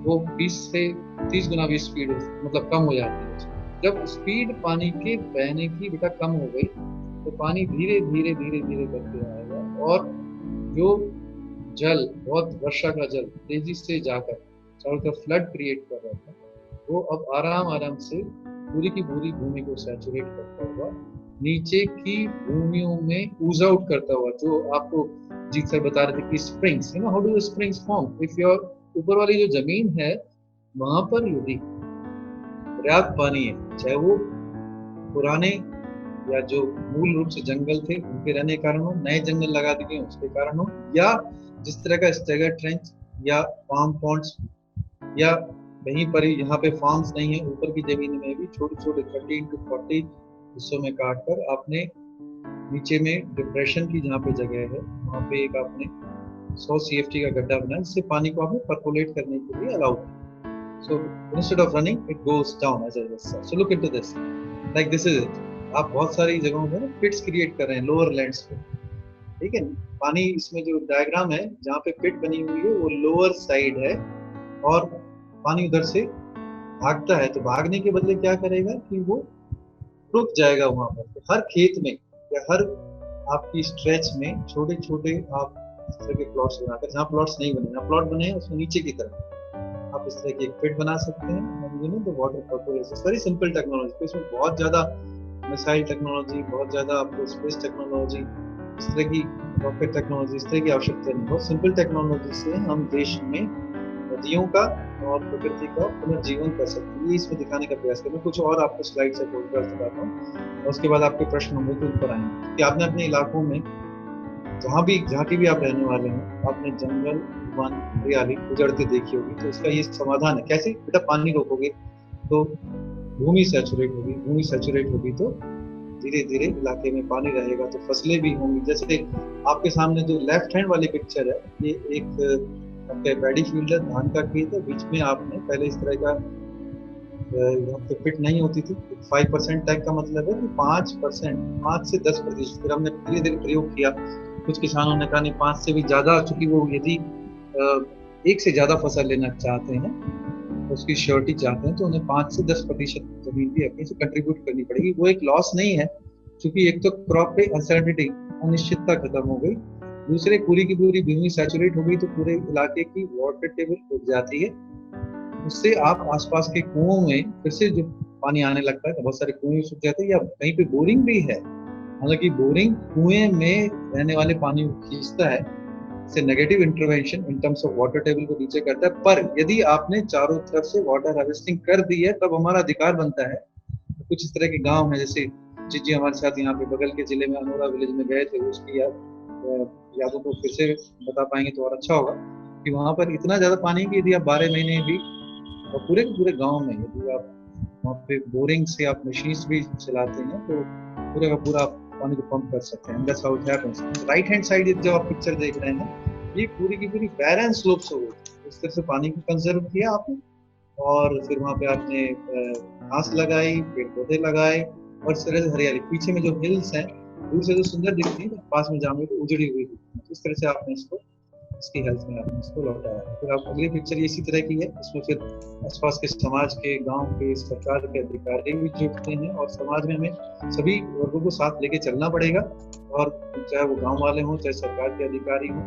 वो 20 से 30 गुना भी स्पीड मतलब कम हो जाती है। जब स्पीड पानी के बहने की बेटा कम हो गई तो पानी धीरे धीरे करके आएगा, और जो जल, बहुत वर्षा का जल तेजी से जाकर चारों तरफ फ्लड क्रिएट कर रहा था, वो अब आराम से पूरी की पूरी भूमि को सैचुरेट करता हुआ नीचे की भूमियों में ऊज आउट करता हुआ, जो आपको जीत सर बता रहे थे कि springs, you know how do springs form. If your ऊपर वाली जो जमीन है वहां पर यदि पर्याप्त पानी है, चाहे वो पुराने या जो मूल रूप से जंगल थे उनके रहने के कारण हो, नए जंगल लगा दिए उसके कारण हो, या जिस तरह का स्टैगर ट्रेंच या फार्म पॉन्ड्स, या कहीं पर ही यहाँ पे फार्म्स नहीं है, ऊपर की जमीन में भी छोटे छोटे 30 to 40 हिस्सों में काट कर आपने नीचे में डिप्रेशन की जहाँ पे जगह है वहाँ पे एक आपने 100 CFT का गड्ढा बनाया, जिससे पानी को आपने परकोलेट करने के लिए अलाउ किया। So instead of running, it goes down as I just said. So look into this. Like this is it. आप बहुत सारी जगहों पे पिट्स क्रिएट कर रहे हैं लोअर लैंड्स पे, ठीक है। पानी इसमें जो डायग्राम है जहाँ पे पिट बनी हुई है वो लोअर साइड है, और पानी उधर से भागता है। तो भागने के बदले क्या करेगा कि वो रुक जाएगा वहां पर। तो हर खेत में या हर आपकी स्ट्रेच में छोटे छोटे आप इस तरह के प्लॉट्स बनाकर, जहाँ प्लॉट्स नहीं बने, जहाँ प्लॉट बने हैं उसमें नीचे की तरफ आप इस तरह की एक पिट बना सकते हैं। You know the water percolation, very simple technology. तो इसमें बहुत ज्यादा मिसाइल टेक्नोलॉजी, बहुत ज्यादा आपको स्पेस टेक्नोलॉजी, इस तरह की रॉकेट टेक्नोलॉजी, इस तरह की आवश्यकता नहीं। बहुत सिंपल टेक्नोलॉजी से हम देश में नदियों का और प्रकृति का पुनर्जीवन कर सकते हैं। ये इसमें दिखाने का प्रयास करें। कुछ और आपको स्लाइड से बताता हूँ और उसके बाद आपके प्रश्न होंगे तो उन पर आएंगे कि आपने अपने इलाकों में जहाँ की भी आप रहने वाले हैं, आपने जंगल, वन, हरियाली उजड़ते देखी होगी। तो इसका ये समाधान है। कैसे बेटा? पानी रोकोगे तो भूमि सैचुरेट होगी, भूमि सैचुरेट होगी तो धीरे धीरे इलाके में पानी रहेगा, तो फसलें भी होंगी। जैसे आपके सामने जो लेफ्ट हैंड वाली पिक्चर है, ये एक आपका पैडी फील्ड है, धान का खेत है। बीच में आपने पहले इस तरह का यहाँ पे पिट नहीं होती थी। 5% टैग का मतलब है कि 5%, 5 से 10%। फिर हमने धीरे धीरे प्रयोग किया। कुछ किसानों ने कहा नहीं 5 से भी ज्यादा, चूंकि वो यदि एक से ज्यादा फसल लेना चाहते हैं, उसकी श्योरिटी चाहते हैं, तो उन्हें 5 से 10% जमीन भी अपनी से कंट्रीब्यूट करनी पड़ेगी। वो एक लॉस नहीं है, क्योंकि एक तो क्रॉप पे अनसर्टेनिटी, अनिश्चितता खत्म हो गई, दूसरे पूरी की पूरी भूमि सैचुरेट हो गई, तो पूरे इलाके की वाटर टेबल उठ जाती है उससे आप आसपास के कुओं में फिर से जो पानी आने लगता है, तो बहुत सारे कुएं सूख जाते हैं, या कहीं पे बोरिंग भी है। हालांकि बोरिंग कुएं में रहने वाले पानी को खींचता है, से negative intervention in terms of water table को नीचे करता है। पर यदि आपने चारों तरफ से वाटर हार्वेस्टिंग कर दी है, तब हमारा अधिकार बनता है। कुछ इस तरह के गांव हैं, जैसे जी हमारे साथ यहाँ पे बगल के जिले में अनोरा विलेज में गए थे, उसकी यादों को फिर से बता पाएंगे तो और अच्छा होगा कि वहाँ पर इतना ज्यादा पानी कि यदि आप 12 महीने भी, और पूरे के पूरे गांव में यदि आप वहाँ पे बोरिंग से आप मशीन्स भी चलाते हैं, तो पूरे का पूरा पानी को पंप कर सकते हैं। That's how it happens. Right hand side जो आप पिक्चर देख रहे हैं, ये पूरी की पूरी बैरन स्लोप्स हो गई। इस तरह से पानी को कंजर्व किया आपने, और फिर वहाँ पे आपने घास लगाई, पेड़ पौधे लगाए, और इस तरह से हरियाली। पीछे में जो हिल्स हैं दूर से जो सुंदर दिखती है, पास में जाओगे तो उजड़ी हुई दिखती है। इस तरह से आपने इसको, इसकी हेल्थ में आपने इसको लौटाया। फिर आप अगली पिक्चर इसी तरह की है। इसमें फिर आसपास के समाज के, गांव के, सरकार के अधिकारी भी जुटते हैं, और समाज में हमें सभी वर्गों को साथ लेके चलना पड़ेगा। और चाहे वो गांव वाले हों, चाहे सरकार के अधिकारी हों,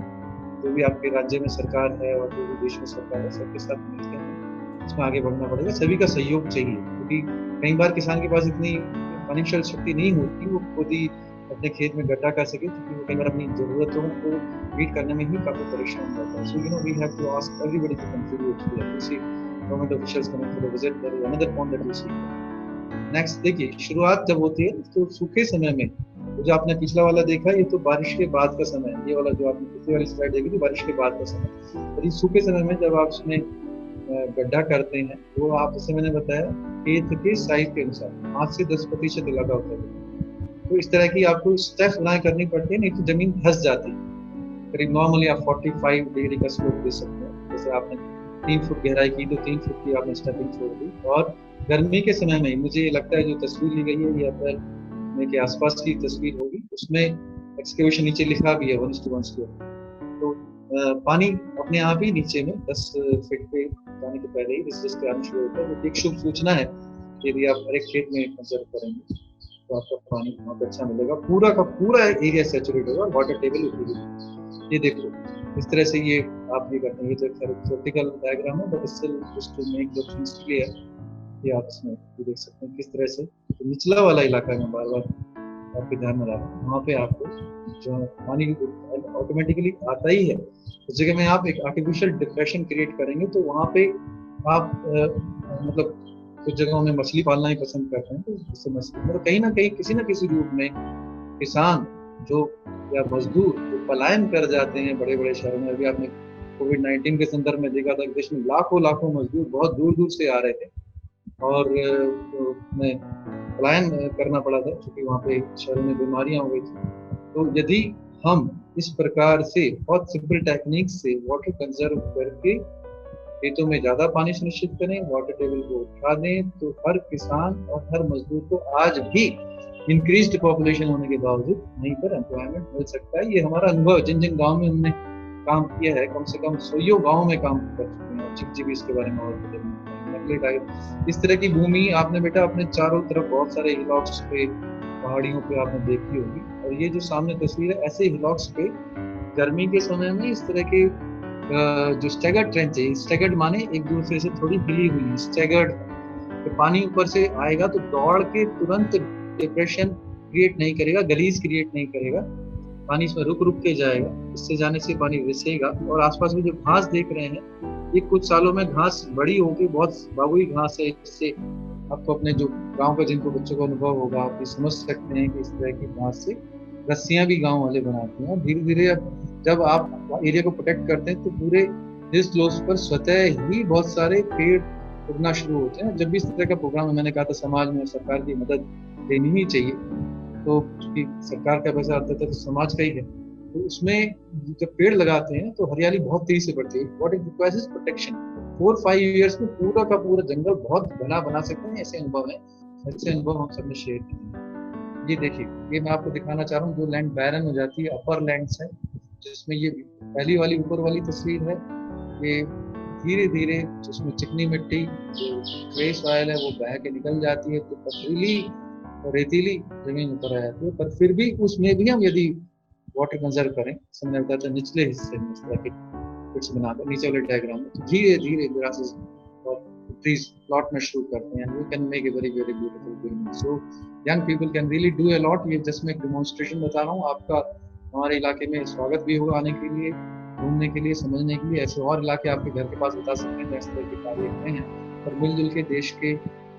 जो भी आपके राज्य में सरकार है और जो भी देश में सरकार है, सबके साथ मिलकर हमें इसमें आगे बढ़ना पड़ेगा। सभी का सहयोग चाहिए, क्योंकि कई बार किसान के पास इतनी फाइनेंशियल शक्ति नहीं होती वो खुद ही अपने खेत में गड्ढा कर सके, क्योंकि वो कई बार अपनी जरूरतों को मीट करने में ही काफी परेशान होता है। So we have to ask everybody to contribute here. See government officials coming for visit, there is another point that we see. Next देखिए, शुरुआत जब होती है तो सूखे समय में, जो आपने पिछला वाला देखा, ये तो बारिश के बाद का समय है। ये वाला जो आपने पिछली वाली स्लाइड देखी थी, बारिश के बाद का समय। और ये सूखे समय में जब आप इसमें गड्ढा करते हैं, वो आप, जैसे मैंने बताया, खेत के साइज के अनुसार 5 से 10% लगा होता है। तो इस तरह की आपको स्टेप्स बनाए करनी पड़ती है, नहीं तो जमीन धंस जाती है। करीब नॉर्मली आप 45 डिग्री का स्लोप दे सकते हैं। जैसे आपने 3 फुट गहराई की तो 3 फुट की आपने स्टेपिंग छोड़ दी। और गर्मी के समय में मुझे लगता है जो तस्वीर ली गई है ये अप्रैल मई के आसपास की तस्वीर होगी, उसमें एक्सकेवेशन नीचे लिखा भी है 1:1 तो पानी अपने आप ही नीचे में 10 फीट पे जाने के पहले ही रिसर्च के आने शुरू होता है। तो एक शुभ सूचना है कि यदि आप हर एक खेत में कंजर्व करेंगे तो आपका पानी बहुत अच्छा मिलेगा, पूरा का पूरा एरिया सैचुरेट होगा, वाटर टेबल ऊपर। ये देखो इस तरह से ये आप ये करते हैं। ये तो थ्योरेटिकल डायग्राम है, but still just to make the things clear, ये आप इसमें ये देख सकते हैं किस तरह से। तो निचला वाला इलाका में बार बार आपके ध्यान में ला रहा हूँ, वहाँ पे आपको जो पानी ऑटोमेटिकली आता ही है। उस जगह में आप एक आर्टिफिशियल डिप्रेशन क्रिएट करेंगे, तो वहाँ पे आप मतलब कुछ जगहों में मछली पालना ही पसंद करते हैं, तो उससे मछली मतलब कहीं ना कहीं किसी न किसी रूप में किसान जो या मजदूर जो पलायन कर जाते हैं बड़े बड़े शहरों में। अभी आपने कोविड-19 के संदर्भ में देखा था कि देश में लाखों मजदूर बहुत दूर दूर से आ रहे थे, और उन्हें पलायन करना पड़ा था क्योंकि वहाँ पे शहरों में बीमारियां हो गई थी। तो यदि हम इस प्रकार से बहुत सिंपल टेक्निक से वाटर कंजर्व करके खेतों में ज्यादा पानी सुनिश्चित करें, वाटर टेबल को उठा दें, तो हर किसान और हर मजदूर को आज भी इंक्रीज्ड पॉपुलेशन होने के बावजूद वहीं पर एम्प्लॉयमेंट मिल सकता है। ये हमारा अनुभव, जिन जिन गाँव में हमने काम किया है, कम से कम 100 गाँव में काम कर चुके हैं। चिकची भी इसके बारे में और इस तरह की भूमि आपने बेटा अपने चारों तरफ बहुत सारे हिलॉक्स पे, पहाड़ियों पे आपने देखी होगी। और ये जो सामने तस्वीर है, ऐसे हिलॉक्स पे गर्मी के समय में इस तरह के जो स्टैगर्ड ट्रेंच है, स्टैगर्ड माने एक दूसरे से थोड़ी हिली हुई, स्टैगर्ड तो पानी ऊपर से आएगा तो दौड़ के तुरंत डिप्रेशन क्रिएट नहीं करेगा, गलीज क्रिएट नहीं करेगा, पानी इसमें रुक रुक के जाएगा। इससे जाने से पानी रिसेगा। और आसपास में जो घास देख रहे हैं, ये कुछ सालों में घास बड़ी होगी, बहुत बाबुई घास है। इससे आपको अपने जो गांव का जिनको बच्चों का अनुभव होगा, आप ये समझ सकते हैं कि इस तरह की घास से रस्सियां भी गांव वाले बनाते हैं। धीरे धीरे अब जब आप एरिया को प्रोटेक्ट करते हैं तो पूरे हिल स्लोप्स पर स्वतः ही बहुत सारे पेड़ उगना शुरू होते हैं। जब भी इस तरह का प्रोग्राम है, मैंने कहा था समाज में सरकार की मदद लेनी ही चाहिए, तो क्योंकि सरकार का पैसा आता था तो समाज का ही है, तो उसमें जब पेड़ लगाते हैं तो हरियाली बहुत तेजी से बढ़ती है। What it requires is protection. 4-5 years में पूरा का पूरा जंगल बहुत घना बना सकते हैं। ऐसे अनुभव है, ऐसे अनुभव हम सबने शेयर किए। ये देखिए, ये मैं आपको दिखाना चाह रहा हूँ, जो लैंड बैरन हो जाती है, अपर लैंड्स है, जिसमें ये पहली वाली ऊपर वाली तस्वीर है, ये धीरे धीरे जिसमें चिकनी मिट्टी जो क्ले सॉइल है वो बह के निकल जाती है, तो पथरीली और रेतीली जमीन ऊपर आ जाती है। पर फिर भी उसमें भी हम यदि वाटर कंजर्व करें, समझ आता है निचले हिस्से में इस तरह के पिट्स बनाकर, नीचे वाले डायग्राम में, तो धीरे धीरे ग्रासेस और ट्रीज प्लॉट में शुरू करते हैं, we can make a very very beautiful green. So young people can really do a lot. ये जस्ट मैं एक डेमोन्स्ट्रेशन बता रहा हूँ। आपका हमारे इलाके में स्वागत भी होगा आने के लिए, घूमने के लिए, समझने के लिए। ऐसे और इलाके आपके घर के पास बता सकते हैं इस तरह के कार्य करते हैं, और मिलजुल के देश के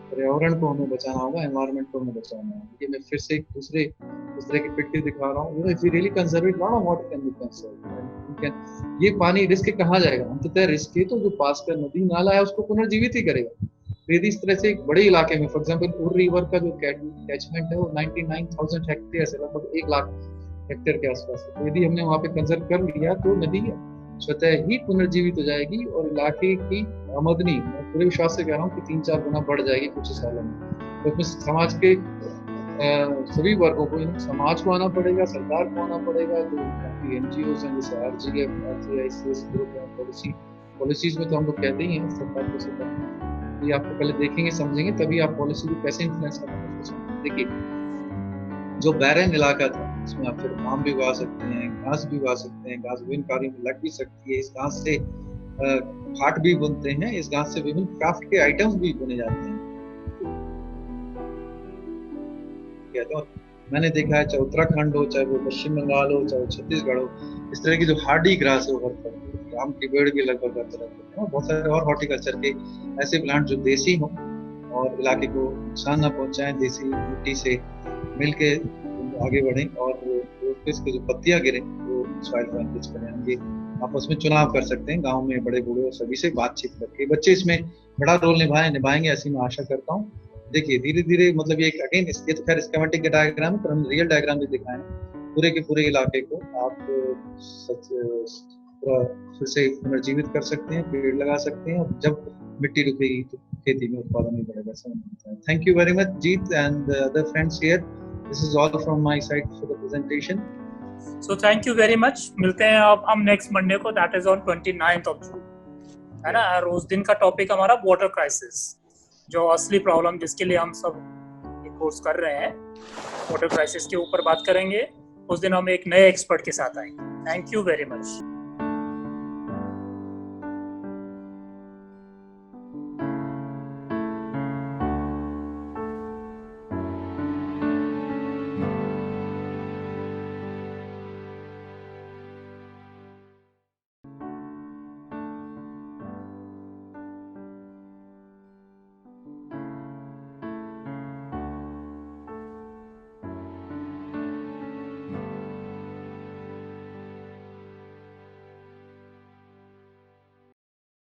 पर्यावरण को हमें बचाना होगा, एनवायरनमेंट को हमें बचाना होगा। ये मैं फिर से एक दूसरे इस तरह की पिक्चर दिखा रहा हूँ। If we really conserve it, lot of water can be conserved. ये पानी रिस्क कहाँ जाएगा? अंततः रिस्क ये तो जो पास का नदी नाला है उसको पुनर्जीवित ही करेगा। यदि इस तरह से एक बड़े इलाके में, फॉर एग्जांपल उर रिवर का जो कैचमेंट है वो 99,000 हेक्टेयर से लगभग 1 लाख हेक्टेयर के आसपास है। तो यदि हमने वहाँ पे कंजर्व कर लिया तो नदी स्वतः ही पुनर्जीवित हो जाएगी और इलाके की आमदनी, मैं पूरे विश्वास से कह रहा हूँ कि 3-4 गुना बढ़ जाएगी कुछ ही सालों में। तो उसमें समाज के सभी वर्गों को, समाज को आना पड़ेगा, सरकार को आना पड़ेगा, जो NGOs हैं जैसे RGF, RGICS ग्रुप है, पॉलिसीज में तो हम लोग कहते ही हैं सरकार को सपोर्ट। ये आपको पहले देखेंगे समझेंगे तभी आप पॉलिसी को कैसे इन्फ्लुएंस करना। देखिए जो बैरन इलाका था इसमें आप फिर आम भी उगा सकते हैं, घास भी उगा सकते हैं, घास विभिन्न कार्यों में लग भी सकती है। इस घास से खाट भी बुनते हैं, इस घास से विभिन्न क्राफ्ट के आइटम्स भी बुने जाते हैं। तो मैंने देखा है चाहे उत्तराखंड हो, चाहे वो पश्चिम बंगाल हो, चाहे छत्तीसगढ़ हो, इस तरह की जो हार्डी ग्रास है वो हर तरह, आम की पेड़ भी लगभग हर तरह के, बहुत सारे और हॉर्टिकल्चर के ऐसे प्लांट जो देसी हों और इलाके को नुकसान न पहुंचाएं, देसी मिट्टी से मिलके आगे बढ़ें और इसके जो पत्तियां गिरे वो सॉइल को एनरिच करें। ये आपस में चुनाव कर सकते हैं, गांव में बड़े बूढ़े सभी से बातचीत करके। बच्चे इसमें बड़ा रोल निभाएंगे ऐसी मैं आशा करता हूँ। देखिए धीरे धीरे मतलब ये अगेन ये तो खैर स्कीमेटिक के डायग्राम, पर हम रियल डायग्राम भी दिखाएं पूरे के पूरे इलाके को आप पूरा फिर से पुनर्जीवित कर सकते हैं, पेड़ लगा सकते हैं, और जब मिट्टी रुकेगी तो खेती में उत्पादन भी बढ़ेगा। Thank you very much Jeet and other friends here. This is all from my side for the presentation. So thank you very much. मिलते हैं अब हम नेक्स्ट मंडे को, that is on 29th of June, है ना। और उस दिन का टॉपिक हमारा वाटर क्राइसिस, जो असली प्रॉब्लम जिसके लिए हम सब कोर्स कर रहे हैं, वाटर क्राइसिस के ऊपर बात करेंगे। उस दिन हम एक नए एक्सपर्ट के साथ आएंगे। Thank you very much.